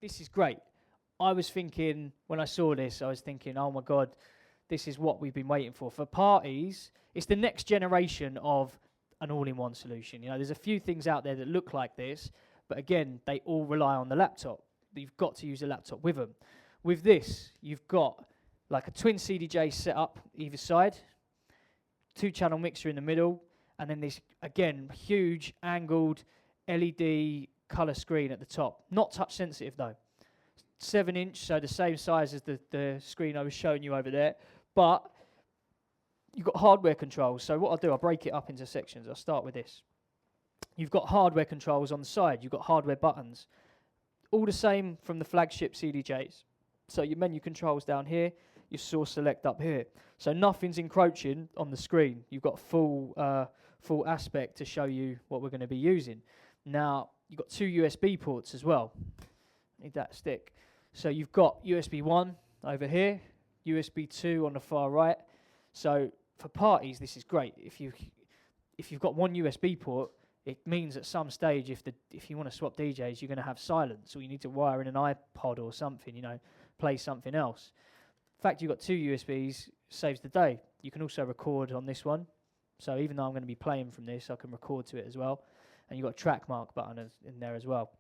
This is great. I was thinking, when I saw this, I was thinking, oh my God, this is what we've been waiting for. For parties, it's the next generation of an all-in-one solution. You know, there's a few things out there that look like this, but again, they all rely on the laptop. You've got to use a laptop with them. With this, you've got like a twin CDJ set up either side, 2-channel mixer in the middle, and then this, again, huge angled LED color screen at the top. Not touch sensitive though. 7-inch, so the same size as the screen I was showing you over there, but you've got hardware controls. So what I'll do, I'll break it up into sections. I'll start with this. You've got hardware controls on the side. You've got hardware buttons. All the same from the flagship CDJs. So your menu controls down here, your source select up here. So nothing's encroaching on the screen. You've got full aspect to show you what we're going to be using. Now, you've got 2 USB ports as well. Need that stick. So you've got USB 1 over here, USB 2 on the far right. So for parties, this is great. If you've got one USB port, it means at some stage, if you want to swap DJs, you're going to have silence, or you need to wire in an iPod or something, you know, play something else. The fact you've got 2 USBs saves the day. You can also record on this one. So even though I'm going to be playing from this, I can record to it as well. And you've got a track mark button in there as well.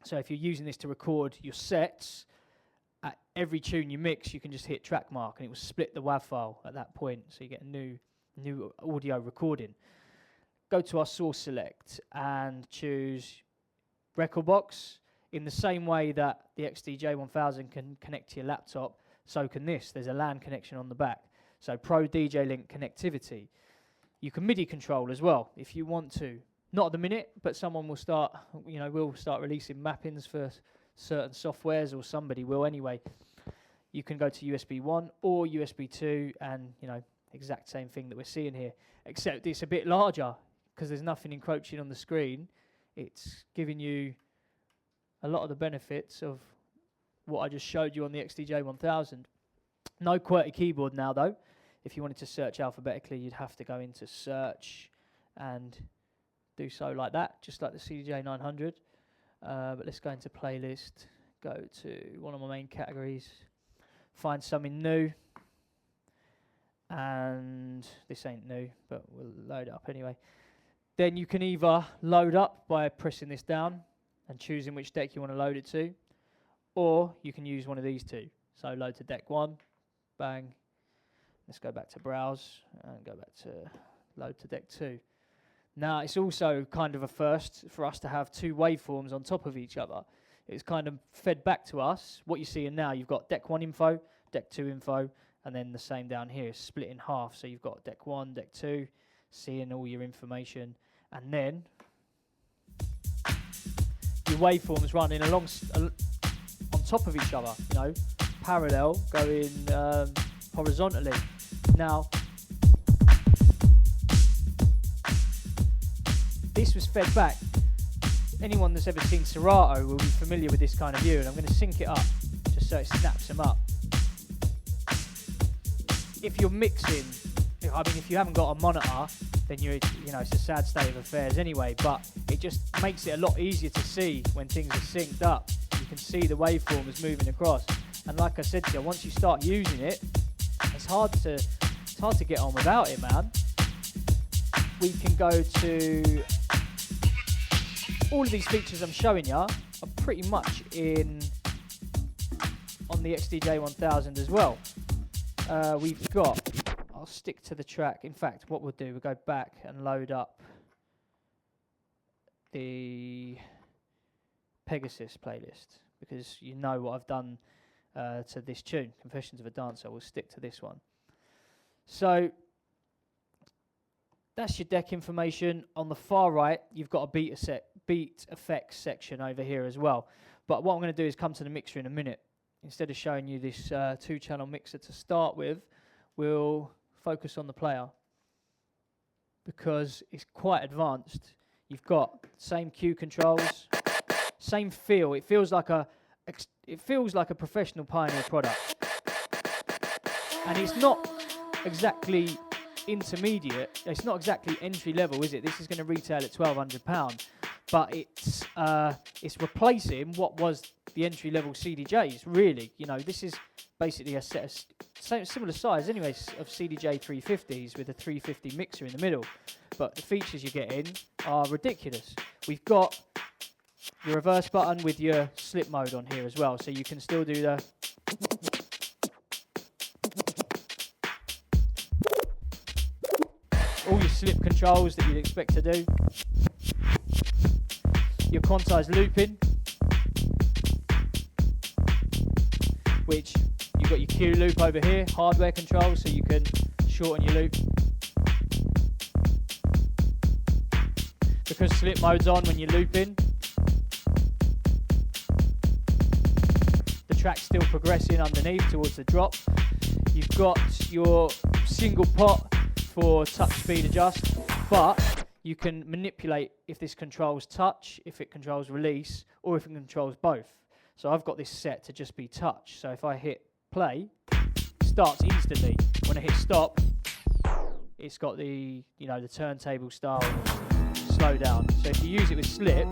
So if you're using this to record your sets, at every tune you mix, you can just hit track mark, and it will split the WAV file at that point, so you get a new audio recording. Go to our source select and choose record box. In the same way that the XDJ-1000 can connect to your laptop, so can this. There's a LAN connection on the back. So Pro DJ Link connectivity. You can MIDI control as well if you want to. Not at the minute, but someone will start, we'll start releasing mappings for certain softwares, or somebody will anyway. You can go to USB 1 or USB 2, and, exact same thing that we're seeing here, except it's a bit larger because there's nothing encroaching on the screen. It's giving you a lot of the benefits of what I just showed you on the XDJ-1000. No QWERTY keyboard now, though. If you wanted to search alphabetically, you'd have to go into search and do so like that, just like the CDJ-900. But let's go into playlist, go to one of my main categories, find something new, and this ain't new, but we'll load it up anyway. Then you can either load up by pressing this down and choosing which deck you want to load it to, or you can use one of these two. So load to deck 1, bang. Let's go back to browse and go back to load to deck 2. Now, it's also kind of a first for us to have 2 waveforms on top of each other. It's kind of fed back to us. What you're seeing now, you've got deck 1 info, deck 2 info, and then the same down here, split in half. So you've got deck 1, deck 2, seeing all your information, and then your waveforms running on top of each other, parallel, going horizontally. Now, this was fed back. Anyone that's ever seen Serato will be familiar with this kind of view, and I'm going to sync it up just so it snaps them up. If you're mixing, if you haven't got a monitor, then it's a sad state of affairs anyway, but it just makes it a lot easier to see when things are synced up. You can see the waveforms moving across, and like I said to you, once you start using it, it's hard to get on without it, man. We can go to all of these features I'm showing you are pretty much on the XDJ-1000 as well. We've got, I'll stick to the track. In fact, what we'll do, we'll go back and load up the Pegasus playlist, because you know what I've done to this tune, Confessions of a Dancer. We'll stick to this one. So that's your deck information. On the far right, you've got a beat effects section over here as well. But what I'm going to do is come to the mixer in a minute. Instead of showing you this 2-channel mixer to start with, we'll focus on the player, because it's quite advanced. You've got same cue controls, Same feel. It feels like a professional Pioneer product, and it's not exactly intermediate. It's not exactly entry level, is it? This is going to retail at £1,200, but it's replacing what was the entry level CDJs. Really, you know, this is basically a set of similar size, anyways, of CDJ 350s with a 350 mixer in the middle. But the features you're getting are ridiculous. We've got your reverse button with your slip mode on here as well, so you can still do the all your slip controls that you'd expect to do. Your quantized looping, which you've got your Q loop over here, hardware controls, so you can shorten your loop. Because slip mode's on when you're looping, the track's still progressing underneath towards the drop. You've got your single pot for touch speed adjust, but you can manipulate if this controls touch, if it controls release, or if it controls both. So I've got this set to just be touch. So if I hit play, it starts instantly. When I hit stop, it's got the, you know, the turntable style slow down. So if you use it with slip,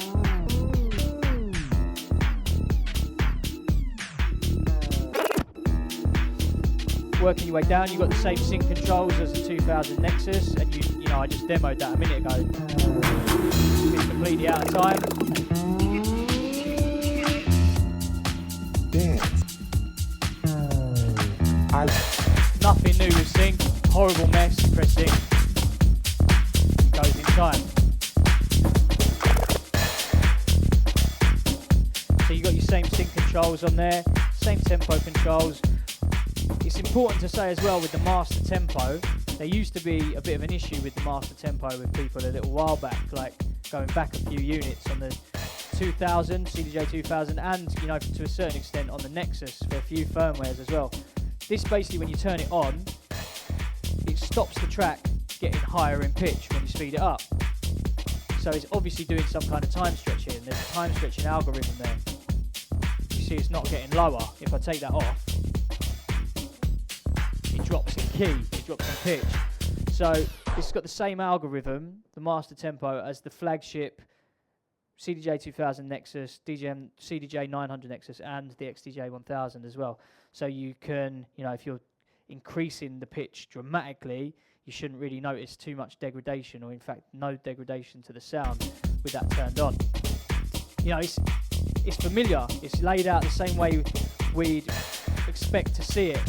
working your way down, you've got the same sync controls as the 2000 Nexus, and you know, I just demoed that a minute ago. It's completely out of time. Nothing new with sync. Horrible mess. Press sync. It goes in time. So you've got your same sync controls on there, same tempo controls. It's important to say as well with the master tempo, there used to be a bit of an issue with the master tempo with people a little while back, like going back a few units on the 2000, CDJ 2000, and, you know, to a certain extent on the Nexus for a few firmwares as well. This basically, when you turn it on, it stops the track getting higher in pitch when you speed it up. So it's obviously doing some kind of time stretching. There's a time stretching algorithm there. You see it's not getting lower. If I take that off, it drops in key, it drops in pitch. So it's got the same algorithm, the master tempo, as the flagship CDJ 2000 Nexus, CDJ 900 Nexus, and the XDJ 1000 as well. So you can, you know, if you're increasing the pitch dramatically, you shouldn't really notice too much degradation, or in fact no degradation to the sound with that turned on. You know, it's familiar. It's laid out the same way we'd expect to see it.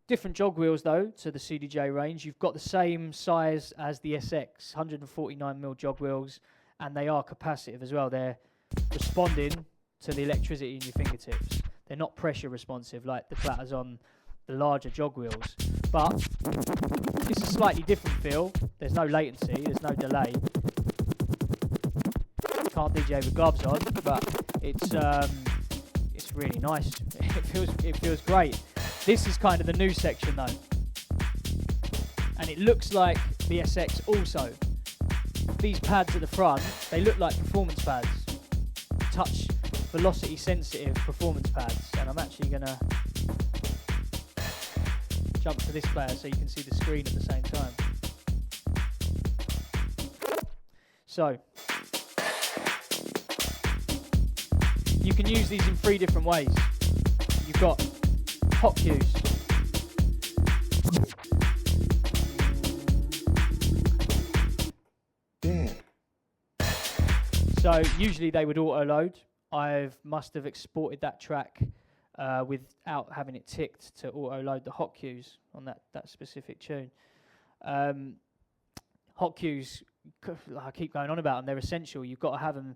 Different jog wheels though to the CDJ range. You've got the same size as the SX, 149mm jog wheels, and they are capacitive as well. They're responding to the electricity in your fingertips. They're not pressure responsive like the platters on the larger jog wheels, but it's a slightly different feel. There's no latency, there's no delay. Can't DJ with gloves on, but it's really nice. It feels great. This is kind of the new section though, and it looks like the SX also. These pads at the front, they look like performance pads, touch velocity sensitive performance pads, and I'm actually going to jump to this player so you can see the screen at the same time. So you can use these in 3 different ways. You've got Hotcued. So usually they would auto load. I must have exported that track without having it ticked to auto load the Hotcues on that specific tune. Hotcues, I keep going on about them, they're essential. You've got to have them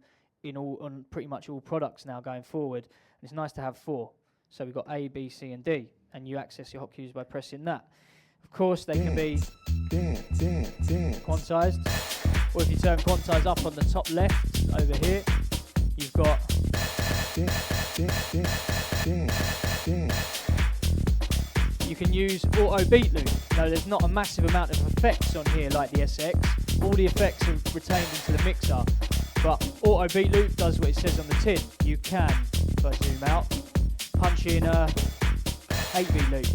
on pretty much all products now going forward. And it's nice to have 4. So we've got A, B, C, and D, and you access your Hotcues by pressing that. Of course, they can be quantized, or if you turn quantize up on the top left over here, you've got you can use auto beat loop. Now there's not a massive amount of effects on here like the SX. All the effects are retained into the mixer, But auto beat loop does what it says on the tin. You can, if I zoom out, punch in a 8 beat loop,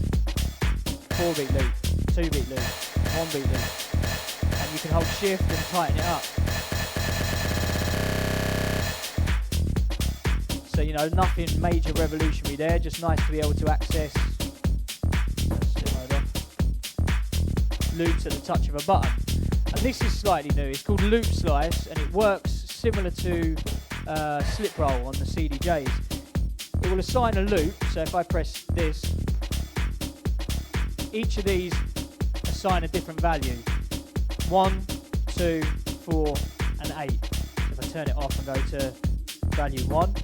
4 beat loop, 2 beat loop, 1 beat loop, and you can hold shift and tighten it up. So, you know, nothing major revolutionary there, just nice to be able to access loops at the touch of a button. And this is slightly new, it's called Loop Slice, and it works similar to Slip Roll on the CDJs. It will assign a loop, so if I press this, each of these assign a different value. 1, 2, 4, and 8. If I turn it off and go to value 1,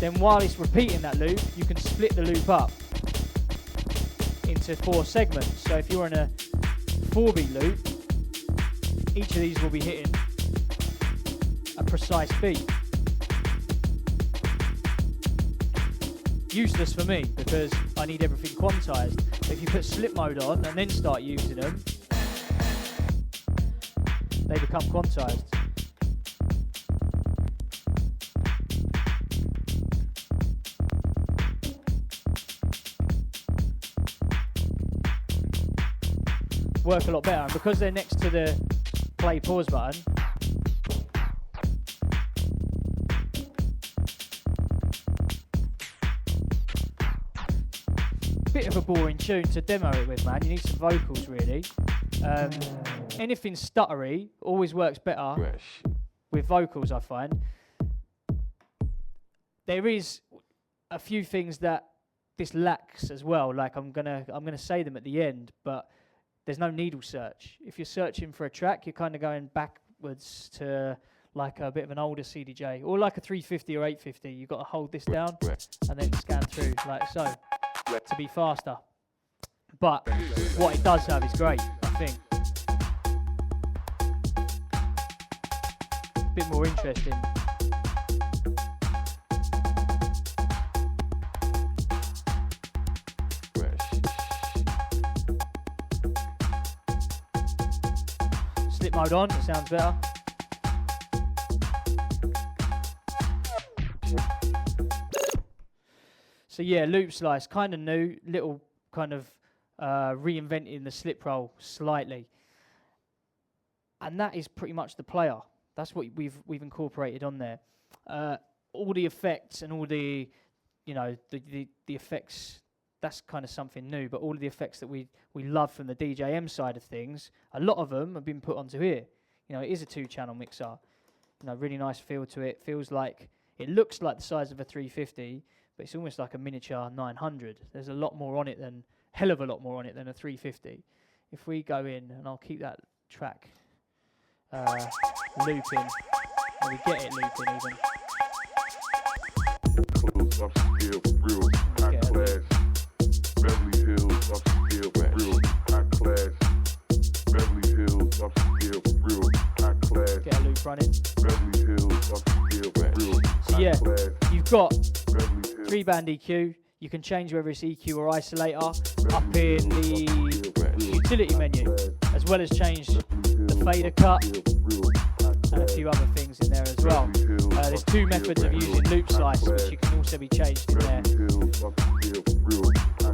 then while it's repeating that loop, you can split the loop up into 4 segments. So if you're in a 4-beat loop, each of these will be hitting a precise beat. Useless for me because I need everything quantized. If you put slip mode on and then start using them, they become quantized. Work a lot better, and because they're next to the play pause button, bit of a boring tune to demo it with, man. You need some vocals, really. Anything stuttery always works better with vocals, I find. There is a few things that this lacks as well. Like I'm gonna say them at the end, but there's no needle search. If you're searching for a track, you're kind of going backwards to like a bit of an older CDJ, or like a 350 or 850. You've got to hold this down and then scan through like so to be faster. But what it does have is great, I think. A bit more interesting. Slip mode on, it sounds better. So yeah, Loop Slice, kind of new, little kind of reinventing the slip roll slightly. And that is pretty much the player. That's what we've incorporated on there. All the effects and all the, you know, the effects, that's kind of something new, but all of the effects that we love from the DJM side of things, a lot of them have been put onto here. You know, it is a 2-channel mixer. You know, really nice feel to it. Feels like, it looks like the size of a 350, but it's almost like a miniature 900. There's a lot more on it than, hell of a lot more on it than a 350. If we go in, and I'll keep that track looping, and we get it looping even. Beverly Hills, upscale, real high class. Beverly Hills, upscale, real high class. Get a loop running. Beverly Hills, upscale, real so yeah, class. you've got 3-band EQ. You can change whether it's EQ or isolator up in the utility menu, as well as change the fader cut and a few other things in there as well. There's 2 methods of using Loop Slice, which you can also be changed in there.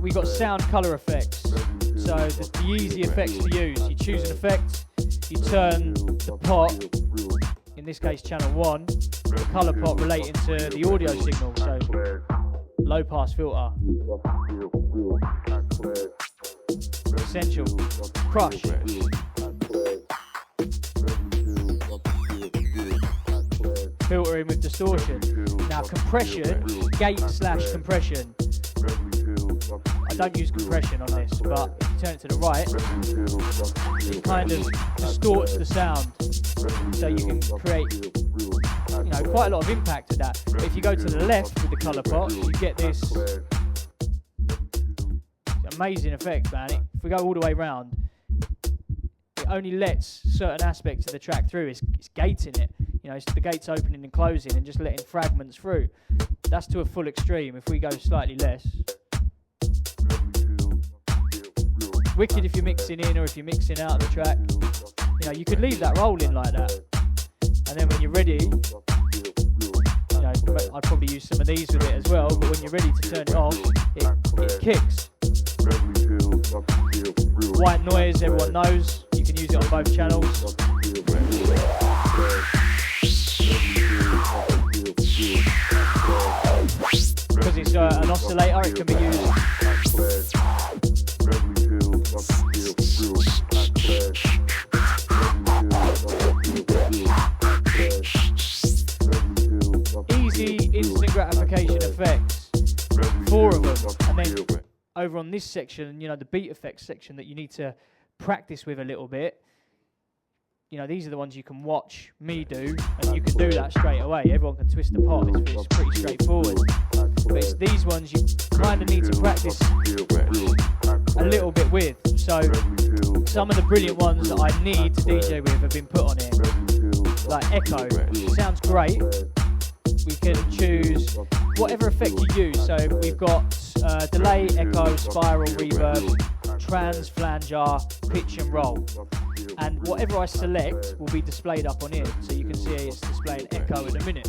We've got sound color effects, so the easy effects to use. You choose an effect, you turn the pot, in this case channel 1, the color pot relating to the audio signal, so low pass filter, essential, crush, filtering with distortion. Now compression, gate/compression. I don't use compression on this, but if you turn it to the right, it kind of distorts the sound, so you can create, you know, quite a lot of impact to that. But if you go to the left with the color pot, you get this amazing effect, man. If we go all the way around, it only lets certain aspects of the track through. It's gating it. You know, it's the gates opening and closing and just letting fragments through. That's to a full extreme. If we go slightly less, wicked if you're mixing in or if you're mixing out of the track. You know, you could leave that rolling like that. And then when you're ready, you know, I'd probably use some of these with it as well, but when you're ready to turn it off, it kicks. White noise, everyone knows, you can use it on both channels. Because it's an oscillator, it can be used. Easy instant gratification effects, 4 of them, and then over on this section, you know, the beat effects section that you need to practice with a little bit. You know, these are the ones you can watch me do, and you can do that straight away. Everyone can twist the pot, it's pretty straightforward. But it's these ones you kind of need to practice a little bit with. So some of the brilliant ones that I need to DJ with have been put on here. Like Echo, sounds great. We can choose whatever effect you use. So we've got delay, echo, spiral, reverb, trans, flanger, pitch and roll. And whatever I select will be displayed up on here. So you can see it's displaying echo in a minute.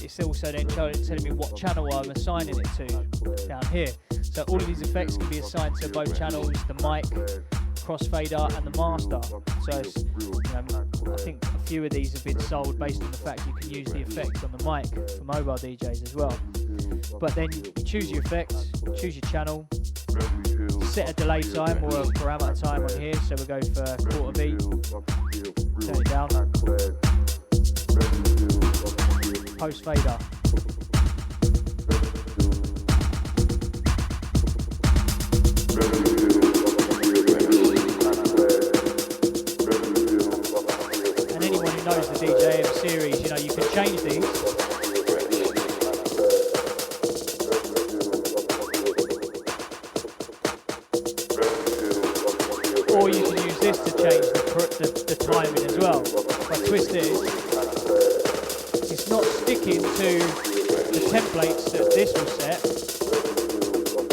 It's also then telling me what channel I'm assigning it to down here. So all of these effects can be assigned to both channels, the mic, crossfader and the master. So it's, I think a few of these have been sold based on the fact you can use the effects on the mic for mobile DJs as well. But then you choose your effects, choose your channel, set a delay time or a parameter time on here. So we'll go for quarter beat, turn it down, post fader. And anyone who knows the DJM series, you know, you can change these. Or you can use this to change the timing as well. If I twist it, it's not sticking to the templates that this will set,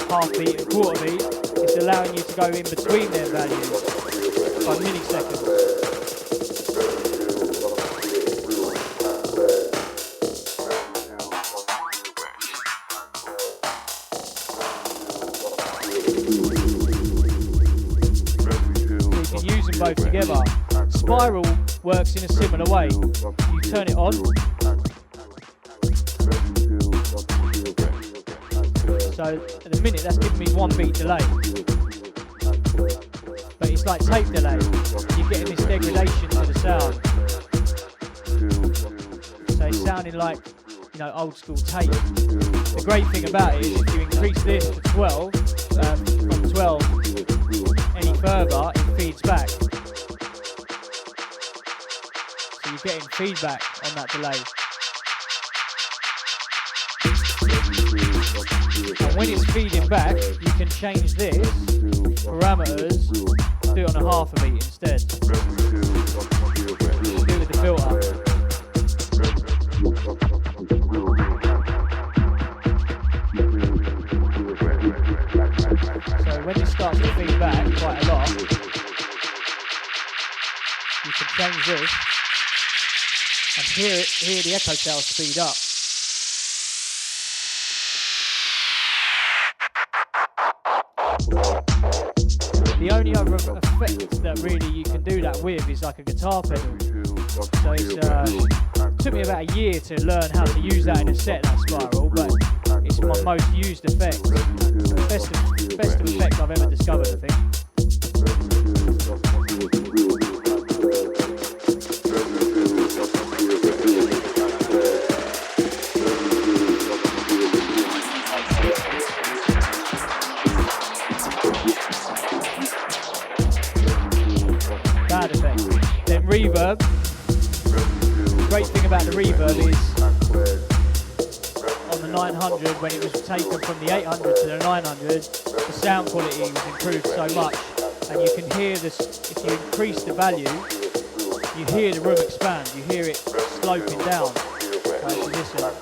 half beat and quarter beat. It's allowing you to go in between their values by milliseconds. Both together. Spiral works in a similar way. You turn it on. So at the minute that's giving me 1 beat delay. But it's like tape delay. You're getting this degradation to the sound. So it's sounding like, you know, old school tape. The great thing about it is if you increase this to 12, from 12 any further, it feeds back. So you're getting feedback on that delay. And when it's feeding back, you can change this parameters, do it on a half a beat instead. Do with the filter. So when it starts to feed back quite a lot, you can change this and hear the echo tail speed up. The only other effect that really you can do that with is like a guitar pedal. So it took me about a year to learn how to use that in a set, that spiral, but it's my most used effect. Best effect I've ever discovered, I think. Bad effect. Then reverb. The great thing about the reverb is on the 900, when it was taken from the 800 to the 900, the sound quality was improved so much, and you can hear this. If you increase the value, you hear the room expand. You hear it sloping down. If you listen.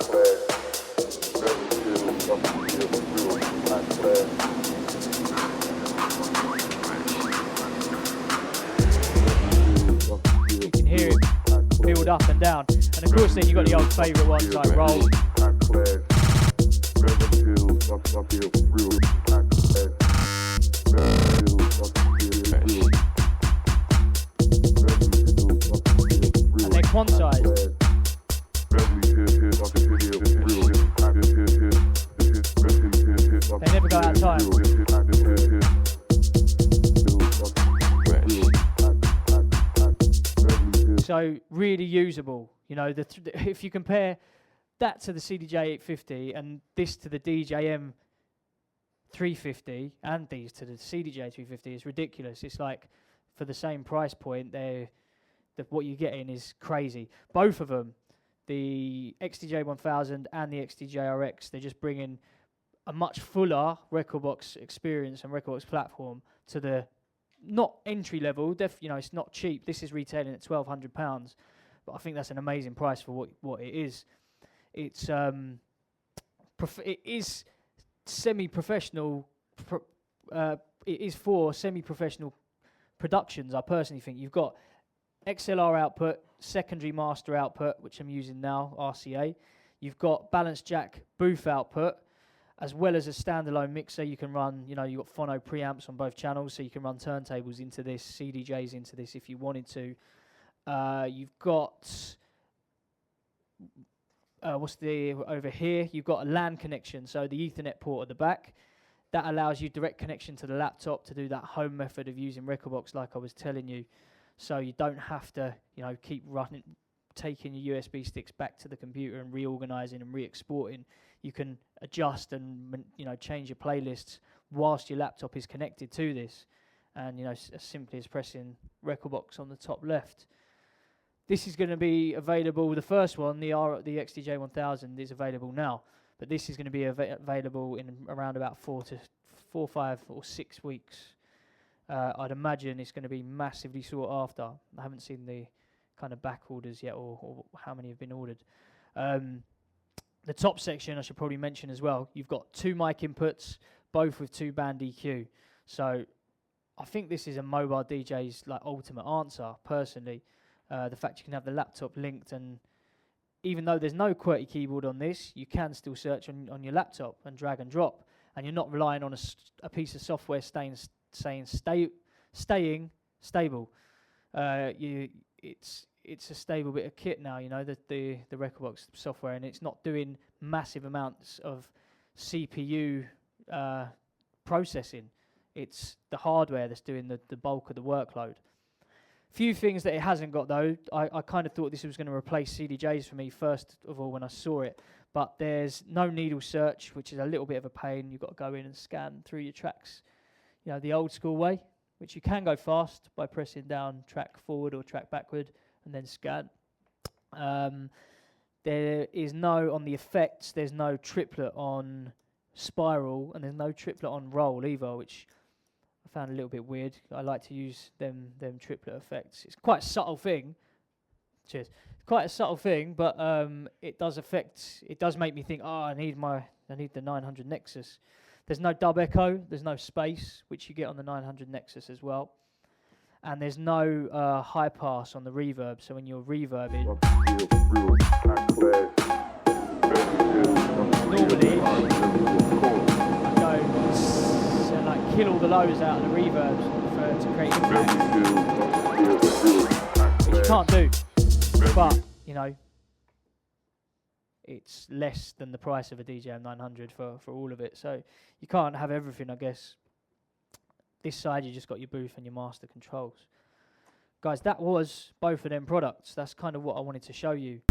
You can hear it build build up and down. And of course, then you've got the old favourite ones like Roll. And they're quantized. They never go out of time. So really usable. You know, if you compare that to the CDJ-850 and this to the DJM 350 and these to the CDJ-350, it's ridiculous. It's like for the same price point, what you're getting is crazy. Both of them, the XDJ-1000 and the XDJ-RX, they're just bringing a much fuller Rekordbox experience and Rekordbox platform to the not entry level. You know, it's not cheap. This is retailing at £1,200, but I think that's an amazing price for what it is. It's it is semi-professional. It is for semi-professional productions. I personally think you've got XLR output, secondary master output, which I'm using now, RCA. You've got balance jack booth output, as well as a standalone mixer. You can run, you know, you've got phono preamps on both channels, so you can run turntables into this, CDJs into this if you wanted to. You've got, over here, you've got a LAN connection, so the Ethernet port at the back. That allows you direct connection to the laptop to do that home method of using Rekordbox like I was telling you. So you don't have to, you know, keep taking your USB sticks back to the computer and reorganizing and re-exporting. You can adjust and, you know, change your playlists whilst your laptop is connected to this. And, you know, as simply as pressing Rekordbox on the top left. This is going to be available. The first one, the XDJ-1000, is available now. But this is going to be available in around about 4, 5, or 6 weeks. I'd imagine it's going to be massively sought after. I haven't seen the kind of back orders yet, or how many have been ordered. The top section, I should probably mention as well, you've got 2 mic inputs, both with 2-band EQ. So I think this is a mobile DJ's like ultimate answer, personally. The fact you can have the laptop linked, and even though there's no QWERTY keyboard on this, you can still search on your laptop and drag and drop, and you're not relying on a piece of software staying stable. It's a stable bit of kit now, you know, the Rekordbox software, and it's not doing massive amounts of CPU processing. It's the hardware that's doing the bulk of the workload. Few things that it hasn't got, though. I kind of thought this was going to replace CDJs for me, first of all, when I saw it. But there's no needle search, which is a little bit of a pain. You've got to go in and scan through your tracks, you know, the old school way, which you can go fast by pressing down track forward or track backward and then scan. There is no, on the effects, there's no triplet on spiral, and there's no triplet on roll either, which I found a little bit weird. I like to use them triplet effects. It's quite a subtle thing. Cheers. Quite a subtle thing, but it does make me think, oh, I need the 900 Nexus. There's no dub echo, there's no space, which you get on the 900 Nexus as well. And there's no high pass on the reverb, so when you're reverbing, normally I go and like kill all the lows out of the reverbs to create impact, which you can't do, but you know, it's less than the price of a DJM 900 for all of it, so you can't have everything, I guess. This side you just got your booth and your master controls. Guys, that was both of them products. That's kind of what I wanted to show you.